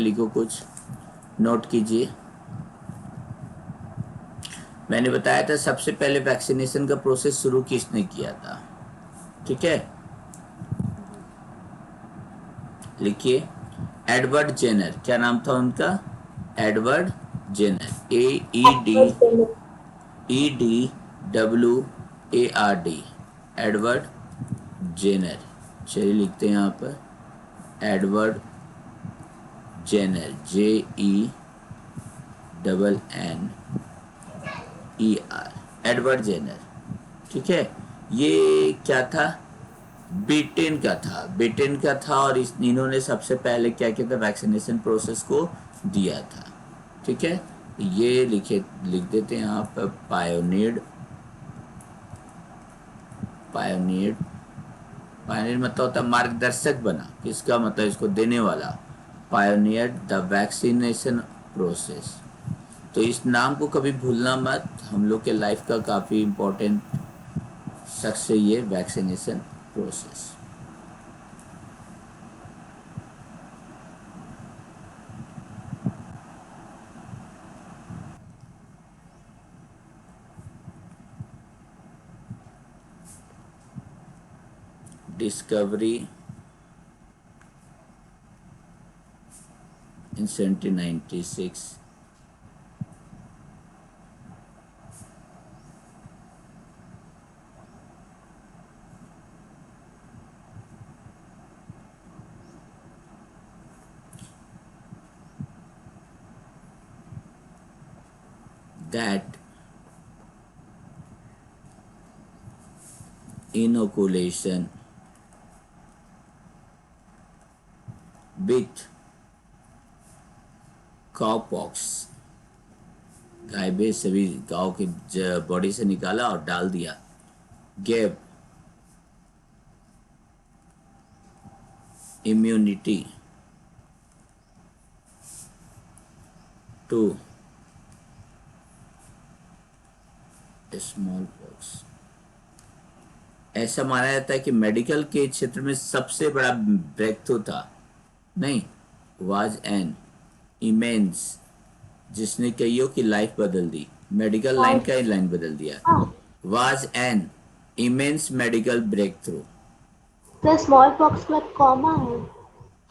लिखो, कुछ नोट कीजिए। मैंने बताया था सबसे पहले वैक्सीनेशन का प्रोसेस शुरू किसने किया था। ठीक है, लिखिए एडवर्ड जेनर। क्या नाम था उनका? Edward Jenner. EDWARD, Edward Jenner. चलिए लिखते हैं यहाँ पर Edward Jenner, JENNER, Edward Jenner. ठीक है, ये क्या था? ब्रिटेन का था, ब्रिटेन का था। और इन्होंने सबसे पहले क्या किया था? वैक्सीनेशन प्रोसेस को दिया था। ठीक है, ये लिख देते हैं यहाँ पर पायोनियर्ड। पायोनियर्ड, पायोनियर मतलब होता है मार्गदर्शक बना। किसका मतलब? इसको देने वाला। Pioneered the vaccination process. तो इस नाम को कभी भूलना मत, हम लोग के लाइफ का काफ़ी इम्पोर्टेंट शख्स है ये, vaccination process. Discovery in 1796, that inoculation with cowpox, गाय भैंस सभी गाँव की बॉडी से निकाला और डाल दिया, gave immunity to small pox. ऐसा माना जाता है कि मेडिकल के क्षेत्र में सबसे बड़ा ब्रेक थ्रू था, नहीं, वाज एन इमेंस, जिसने कईयों की लाइफ बदल दी। मेडिकल लाइन का ही लाइन बदल दिया। Was an immense medical breakthrough. तो स्मॉल पॉक्स में कॉमा है।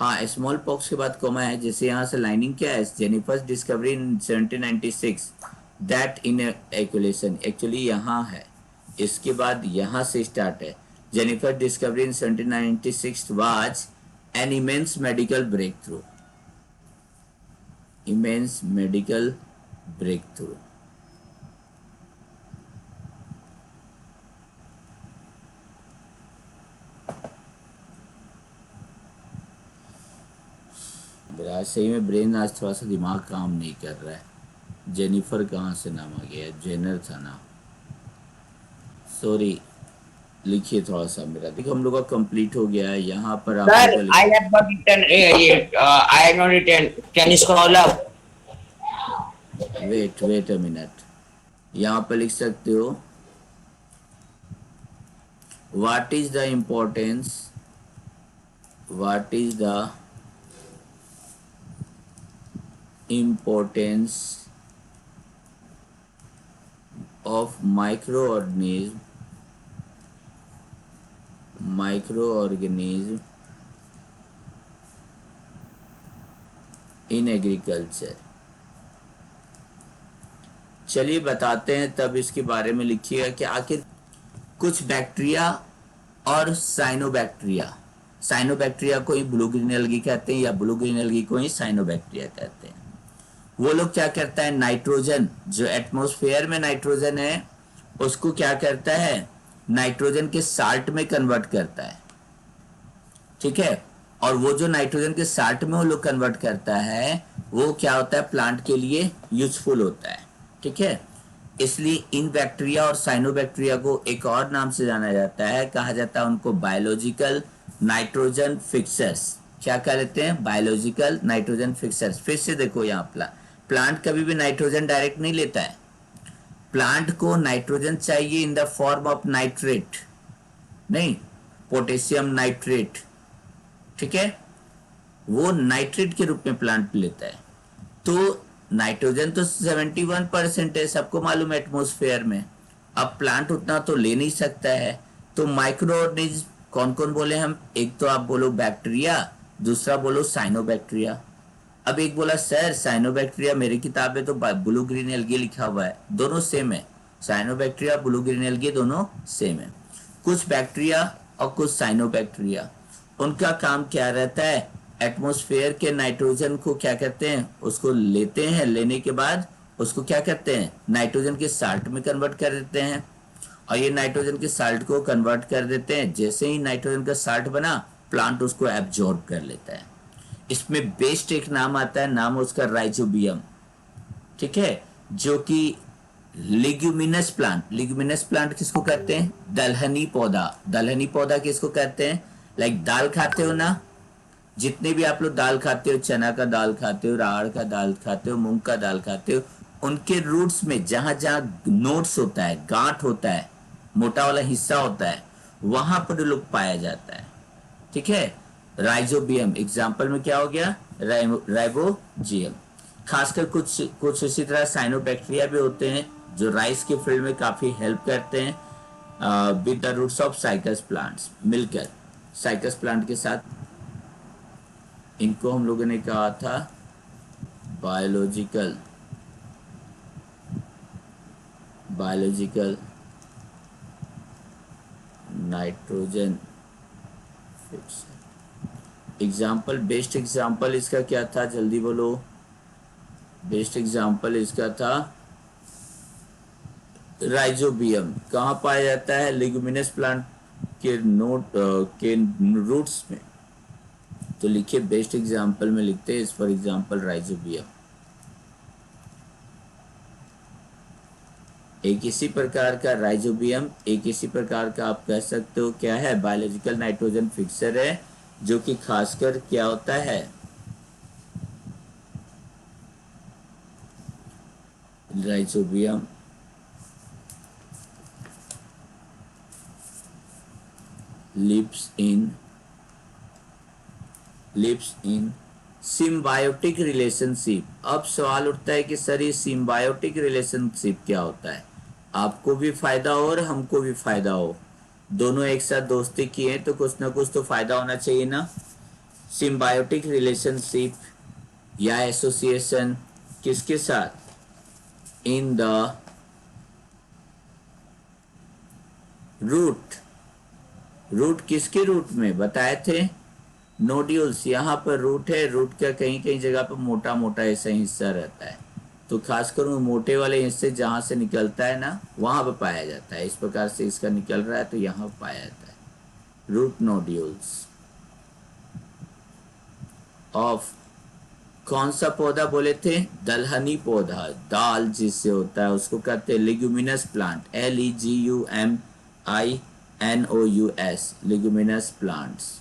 हाँ, स्मॉल पॉक्स के बाद कोमा है। जैसे यहाँ से लाइनिंग क्या है? Jenner's discovery in 1796 that in inoculation, actually यहाँ है, इसके बाद यहाँ से स्टार्ट है। Jenner discovery in 1796 was an immense medical breakthrough, immense medical breakthrough. आज सही में ब्रेन आज थोड़ा सा दिमाग काम नहीं कर रहा है। जेनिफर कहाँ से नाम आ गया? जेनर था ना, सॉरी। लिखिए थोड़ा सा मेरा, देखो हम लोग का कंप्लीट हो गया है। यहाँ पर आप लोग Sir, का I have not written it. I have not written. Can you scroll up? Wait a minute. यहाँ पर लिख सकते हो what is the importance, what is the importance of microorganism in agriculture. चलिए बताते हैं, तब इसके बारे में लिखिएगा कि आखिर कुछ बैक्टीरिया और साइनोबैक्टीरिया, साइनोबैक्टीरिया को ही ब्लू ग्रीन एल्गी कहते हैं, या ब्लू ग्रीन एल्गी को ही साइनोबैक्टीरिया कहते हैं। वो लोग क्या करता है? नाइट्रोजन, जो एटमॉस्फेयर में नाइट्रोजन है उसको क्या करता है? नाइट्रोजन के साल्ट में कन्वर्ट करता है। ठीक है, और वो जो नाइट्रोजन के साल्ट में वो लोग कन्वर्ट करता है वो क्या होता है? प्लांट के लिए यूजफुल होता है। ठीक है, इसलिए इन बैक्टीरिया और साइनोबैक्टीरिया को एक और नाम से जाना जाता है, कहा जाता है उनको बायोलॉजिकल नाइट्रोजन फिक्सर्स। क्या कह लेते हैं? Biological nitrogen fixers. फिर से देखो, यहाँ प्लांट कभी भी नाइट्रोजन डायरेक्ट नहीं लेता है। प्लांट को नाइट्रोजन चाहिए in the form of nitrate, नहीं, पोटेशियम नाइट्रेट। ठीक है, वो नाइट्रेट के रूप में प्लांट लेता है। तो नाइट्रोजन तो 71% है, सबको मालूम है एटमॉस्फेयर में। अब प्लांट उतना तो ले नहीं सकता है। तो माइक्रो ऑर्गेनिज्म कौन कौन बोले हम? एक तो आप बोलो बैक्टीरिया, दूसरा बोलो साइनोबैक्टीरिया। अब एक बोला सर साइनोबैक्टीरिया, मेरी किताब में तो ब्लू ग्रीन एल्गी लिखा हुआ है, दोनों सेम है। साइनोबैक्टीरिया ब्लू ग्रीन एल्गी दोनों सेम है। कुछ बैक्टीरिया और कुछ साइनोबैक्टीरिया, उनका काम क्या रहता है? एटमॉस्फेयर के नाइट्रोजन को क्या करते हैं, उसको लेते हैं, लेने के बाद उसको क्या करते हैं, नाइट्रोजन के साल्ट में कन्वर्ट कर देते हैं। और ये नाइट्रोजन के साल्ट को कन्वर्ट कर देते हैं, जैसे ही नाइट्रोजन का साल्ट बना, प्लांट उसको एब्जॉर्ब कर लेता है। इसमें बेस्ट एक नाम आता है, नाम उसका राइजोबियम। ठीक है, जो कि लिग्यूमिनस प्लांट, लिग्यूमिनस प्लांट किसको कहते हैं? दलहनी पौधा। दलहनी पौधा किसको कहते हैं? लाइक दाल खाते हो ना, जितने भी आप लोग दाल खाते हो, चना का दाल खाते हो, राहड़ का दाल खाते हो, मूंग का दाल खाते हो, उनके रूट्स में जहां जहां नोट्स होता है, गांठ होता है, मोटा वाला हिस्सा होता है, वहां पर लोग पाया जाता है। ठीक है, राइजोबियम एग्जाम्पल में क्या हो गया? राइबोजियम। खासकर कुछ कुछ इसी तरह साइनोबैक्टीरिया भी होते हैं, जो राइस के फील्ड में काफी हेल्प करते हैं with the roots of cycas plants, मिलकर साइकस प्लांट के साथ। इनको हम लोगों ने कहा था biological biological nitrogen fixer. Example, best example इसका क्या था, जल्दी बोलो। बेस्ट एग्जाम्पल इसका था राइजोबियम। कहाँ पाया जाता है? लिग्यूमिनस प्लांट के के रूट्स में। तो लिखिए बेस्ट एग्जाम्पल में लिखते हैं इस फॉर एग्जाम्पल राइजोबियम। एक इसी प्रकार का राइजोबियम, एक इसी प्रकार का आप कह सकते हो क्या है, बायोलॉजिकल नाइट्रोजन फिक्सर है, जो कि खासकर क्या होता है, rhizobium lives in symbiotic relationship. अब सवाल उठता है कि सर ये सिम्बायोटिक रिलेशनशिप क्या होता है? आपको भी फायदा हो और हमको भी फायदा हो, दोनों एक साथ दोस्ती किए तो कुछ ना कुछ तो फायदा होना चाहिए ना। सिम्बायोटिक रिलेशनशिप या एसोसिएशन किसके साथ? In the root. रूट किसके रूट में बताए थे? नोड्यूल्स। यहाँ पर रूट है, रूट का कहीं कहीं जगह पर मोटा मोटा ऐसा हिस्सा रहता है, तो खासकर वो मोटे वाले हिस्से जहाँ से निकलता है ना, वहाँ पर पाया जाता है। इस प्रकार से इसका निकल रहा है तो यहाँ पाया जाता है रूट नोड्यूल्स ऑफ। कौन सा पौधा बोले थे? दलहनी पौधा, दाल जिससे होता है उसको कहते हैं leguminous plant, LEGUMINOUS, leguminous plants.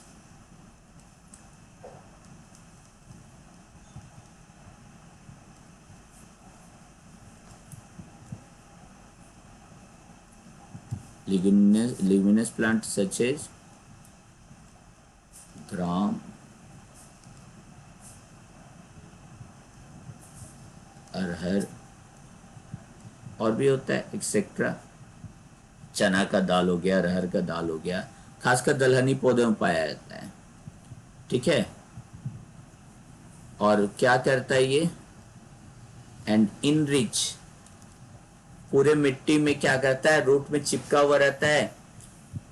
leguminous plants such as gram, अरहर, और भी होता है एक्सेट्रा। चना का दाल हो गया, अरहर का दाल हो गया, खासकर दलहनी पौधों में पाया जाता है। ठीक है, और क्या करता है ये? एंड इनरिच, पूरे मिट्टी में क्या करता है, रूट में चिपका हुआ रहता है।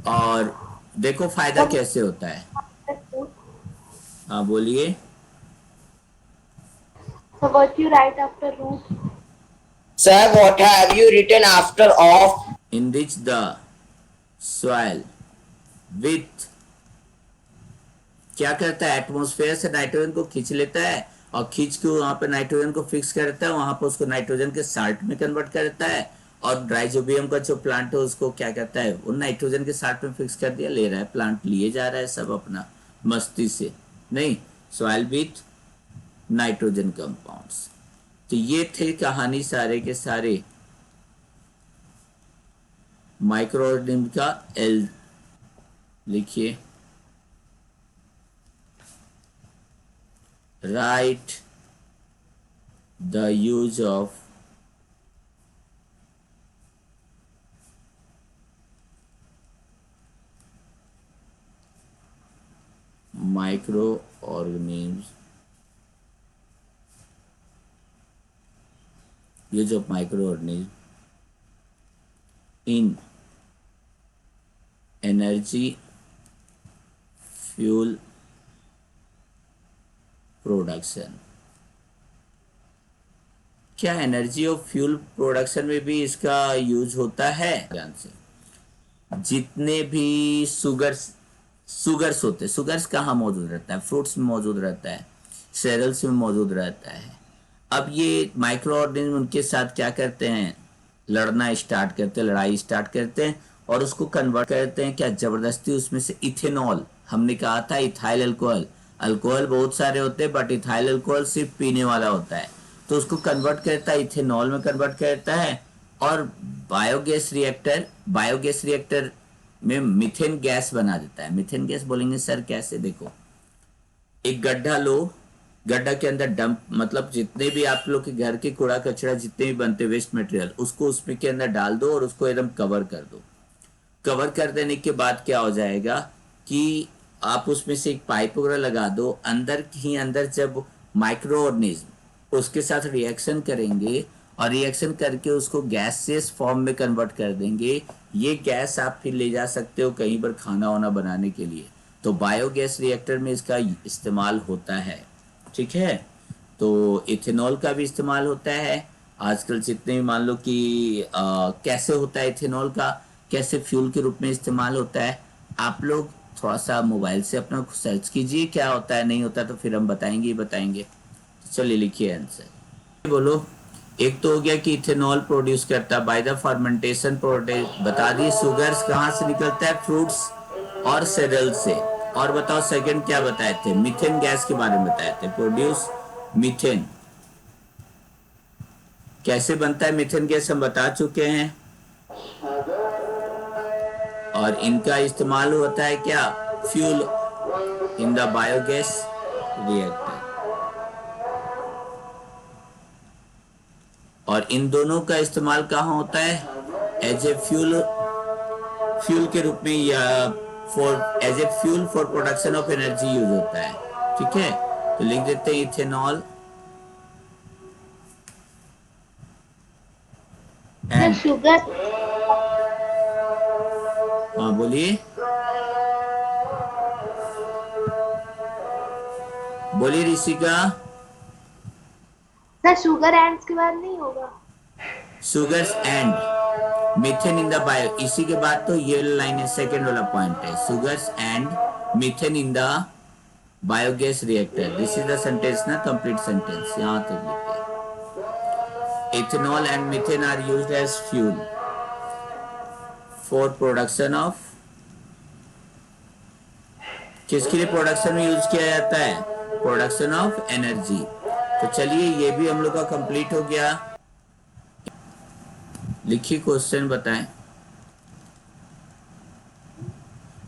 और देखो फायदा But कैसे होता है। after root, हाँ बोलिए। so what you write after root? Sir, what have you written after of? Enrich the soil with, क्या करता है, एटमॉस्फेयर से नाइट्रोजन को खींच लेता है, और खींच के वहां पे नाइट्रोजन को फिक्स करता है, वहां पे उसको नाइट्रोजन के साल्ट में कन्वर्ट करता है। और राइजोबियम का जो प्लांट है उसको क्या करता है, वो नाइट्रोजन के साल्ट में फिक्स कर दिया, ले रहा है प्लांट, लिए जा रहा है सब अपना मस्ती से। नहीं, सॉइल विथ नाइट्रोजन कंपाउंड्स। तो ये थे कहानी सारे के सारे माइक्रो ऑर्गेनिज्म का। एल लिखिए, write the use of microorganisms in energy fuel production. क्या एनर्जी और फ्यूल प्रोडक्शन में भी इसका यूज होता है? ध्यान से, जितने भी सुगर्स होते हैं, सुगर्स कहाँ मौजूद रहता है? फ्रूट्स में मौजूद रहता है, सेरल्स में मौजूद रहता है। अब ये माइक्रो ऑर्गेनिज्म उनके साथ क्या करते हैं? लड़ना स्टार्ट करते हैं, लड़ाई स्टार्ट करते हैं और उसको कन्वर्ट करते हैं क्या? जबरदस्ती उसमें से इथेनॉल, हमने कहा था इथाइल अल्कोहल, अल्कोहल बहुत सारे होते हैं बट इथाइल अल्कोहल सिर्फ पीने वाला होता है, तो उसको कन्वर्ट करता है, इथेनॉल में कन्वर्ट करता है और बायोगैस रिएक्टर में मीथेन गैस बना देता है। मीथेन गैस बोलेंगे सर कैसे? देखो, एक गड्ढा लो, गड्ढा के अंदर डंप, मतलब जितने भी आप लोग के घर के कूड़ा कचरा जितने भी बनते वेस्ट मटेरियल, उसको उसमें के अंदर डाल दो और उसको एकदम कवर कर दो। कवर कर देने के बाद क्या हो जाएगा कि आप उसमें से एक पाइप वगैरह लगा दो, अंदर ही अंदर जब माइक्रो ऑर्गेनिज्म उसके साथ रिएक्शन करेंगे और रिएक्शन करके उसको गैसेस फॉर्म में कन्वर्ट कर देंगे। ये गैस आप फिर ले जा सकते हो कहीं पर खाना वाना बनाने के लिए, तो बायोगैस रिएक्टर में इसका इस्तेमाल होता है। ठीक है, तो इथेनॉल का भी इस्तेमाल होता है आजकल। जितने भी मान लो कि कैसे होता है इथेनॉल का, कैसे फ्यूल के रूप में इस्तेमाल होता है, आप लोग थोड़ा सा मोबाइल से अपना सर्च कीजिए क्या होता है, नहीं होता तो फिर हम बताएंगे। चलिए लिखिए आंसर, बोलो। एक तो हो गया कि इथेनॉल प्रोड्यूस करता बाय द फर्मेंटेशन प्रोसेस, बता दिए। सुगर्स कहाँ से निकलता है? फ्रूट्स और सेरल से। और बताओ सेकंड क्या बताए थे? मीथेन गैस के बारे में बताए थे, प्रोड्यूस मीथेन। कैसे बनता है मीथेन गैस हम बता चुके हैं। और इनका इस्तेमाल होता है क्या? Fuel in the biogas reactor. और इन दोनों का इस्तेमाल कहाँ होता है? एज ए फ्यूल के रूप में या as a fuel for production of energy use होता है। ठीक है, तो लिख देते हैं इथेनॉल एंड शुगर। हाँ बोलिए ऋषिका। सर शुगर एंड्स के बाद नहीं होगा? Sugars and methane in the bio, इसी के बाद तो ये लाइन है, सेकेंड वाला पॉइंट है, sugars and methane in the biogas reactor. This is the sentence ना, कंप्लीट सेंटेंस, यहां तक लिखिए। Ethanol and methane are used as fuel for production of, किसके लिए प्रोडक्शन में यूज किया जाता है? Production of energy. तो चलिए ये भी हम लोग का कंप्लीट हो गया। लिखिए क्वेश्चन बताएं।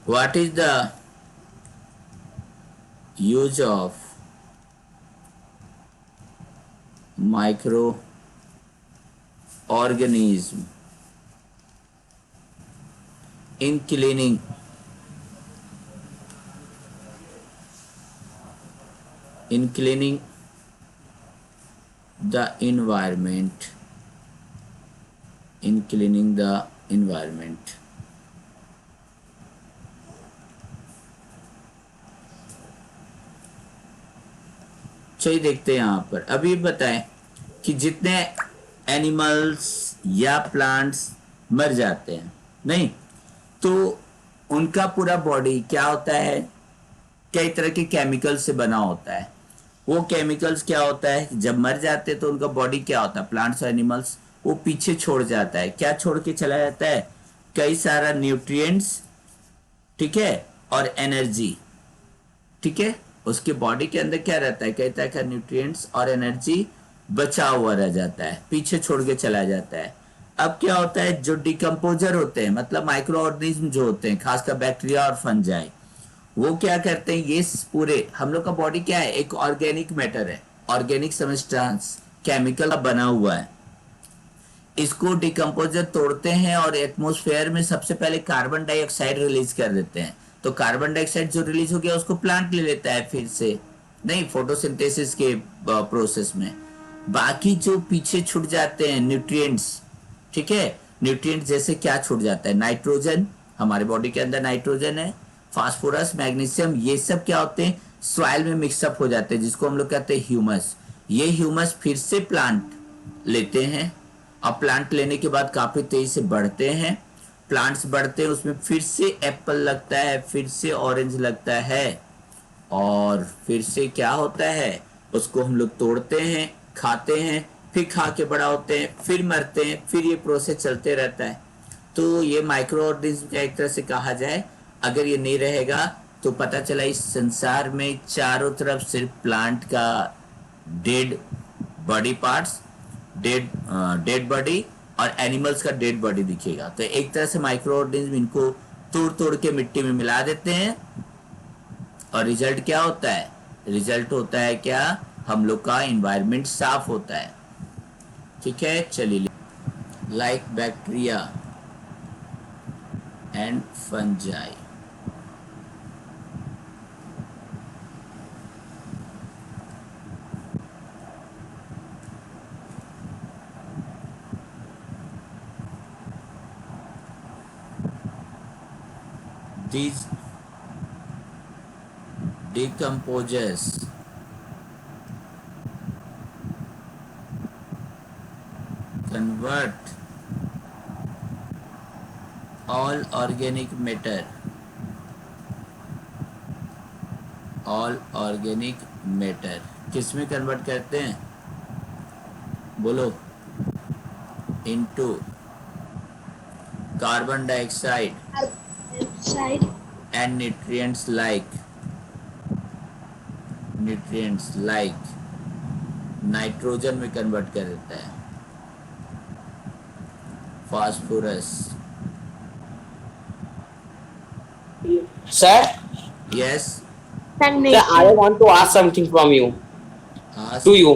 What is the use of microorganism in cleaning the environment, in cleaning the environment? चलिए देखते हैं यहाँ पर। अभी बताएं कि जितने एनिमल्स या प्लांट्स मर जाते हैं, नहीं तो उनका पूरा बॉडी क्या होता है? कई तरह के केमिकल से बना होता है। वो केमिकल्स क्या होता है? जब मर जाते हैं तो उनका बॉडी क्या होता है? प्लांट्स और एनिमल्स, वो पीछे छोड़ जाता है। क्या छोड़ के चला जाता है? कई सारा न्यूट्रिएंट्स, ठीक है, और एनर्जी। ठीक है, उसके बॉडी के अंदर क्या रहता है? कई तरह का न्यूट्रिएंट्स और एनर्जी बचा हुआ रह जाता है, पीछे छोड़ के चला जाता है। अब क्या होता है? जो डिकम्पोजर होते हैं, मतलब माइक्रो ऑर्गेनिज्म जो होते हैं, खासकर बैक्टीरिया और फंजाई, वो क्या करते हैं, ये पूरे हम लोग का बॉडी क्या है, एक ऑर्गेनिक मैटर है, ऑर्गेनिक सब्सटेंस, केमिकल बना हुआ है। इसको डिकम्पोजर तोड़ते हैं और एटमॉस्फेयर में सबसे पहले कार्बन डाइऑक्साइड रिलीज कर देते हैं। तो कार्बन डाइऑक्साइड जो रिलीज हो गया उसको प्लांट ले लेता है फिर से, नहीं फोटोसिंथेसिस के प्रोसेस में। बाकी जो पीछे छूट जाते हैं न्यूट्रिएंट्स, ठीक है, न्यूट्रिएंट्स जैसे क्या छूट जाता है, नाइट्रोजन, हमारे बॉडी के अंदर नाइट्रोजन है, फास्फोरस, मैग्नीशियम, ये सब क्या होते हैं, सॉइल में मिक्सअप हो जाते हैं, जिसको हम लोग कहते हैं ह्यूमस। ये ह्यूमस फिर से प्लांट लेते हैं। अब प्लांट लेने के बाद काफी तेजी से बढ़ते हैं, प्लांट्स बढ़ते हैं, उसमें फिर से एप्पल लगता है, फिर से ऑरेंज लगता है, और फिर से क्या होता है, उसको हम लोग तोड़ते हैं, खाते हैं, फिर खा के बड़ा होते हैं, फिर मरते हैं, फिर ये प्रोसेस चलते रहता है। तो ये माइक्रो ऑर्गेनिज्म का एक तरह से कहा जाए, अगर ये नहीं रहेगा तो पता चला इस संसार में चारों तरफ सिर्फ प्लांट का dead body parts, dead body और एनिमल्स का डेड बॉडी दिखेगा। तो एक तरह से माइक्रो ऑर्गेनिज्म इनको तोड़ तोड़ के मिट्टी में मिला देते हैं, और रिजल्ट क्या होता है, रिजल्ट होता है क्या, हम लोग का इन्वायरमेंट साफ होता है। ठीक है, चलिए, like bacteria and fungi. These decomposes convert all organic matter, किस में कन्वर्ट करते हैं, बोलो, into carbon dioxide side and nutrients like nitrogen में कन्वर्ट कर देता है, phosphorus. Sir, yes, sir, I want to ask something from you. To you.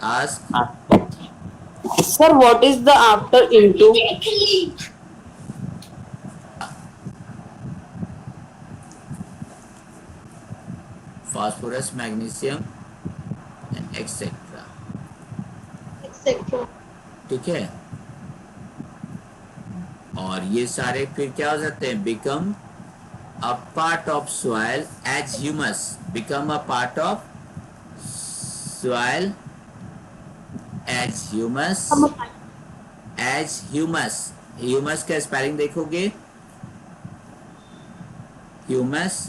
Ask. Sir, what is the after into? Phosphorus, magnesium etcetera. Etcetera. ठीक है, और ये सारे फिर क्या हो जाते हैं, become a part of soil as humus, become a part of soil as humus, humus का स्पेलिंग देखोगे, humus,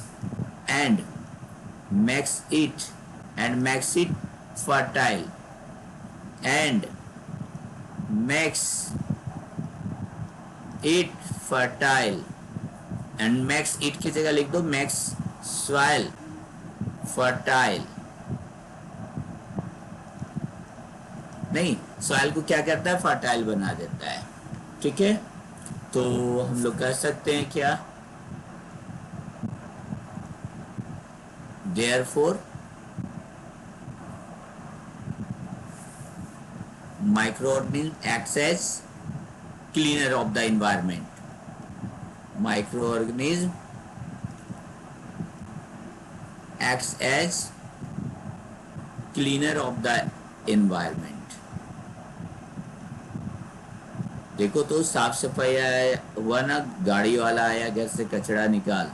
and makes it fertile, and makes it fertile, and makes it की जगह लिख दो makes soil fertile। नहीं, soil को क्या करता है, फर्टाइल बना देता है। ठीक है, तो हम लोग कह सकते हैं क्या, therefore microorganism acts as cleaner of the environment, microorganism acts as cleaner of the environment। देखो तो साफ सफाई हुआ ना, गाड़ी वाला आया घर से कचरा निकाल,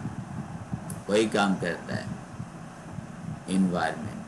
वही काम करता है इन्वायरमेंट।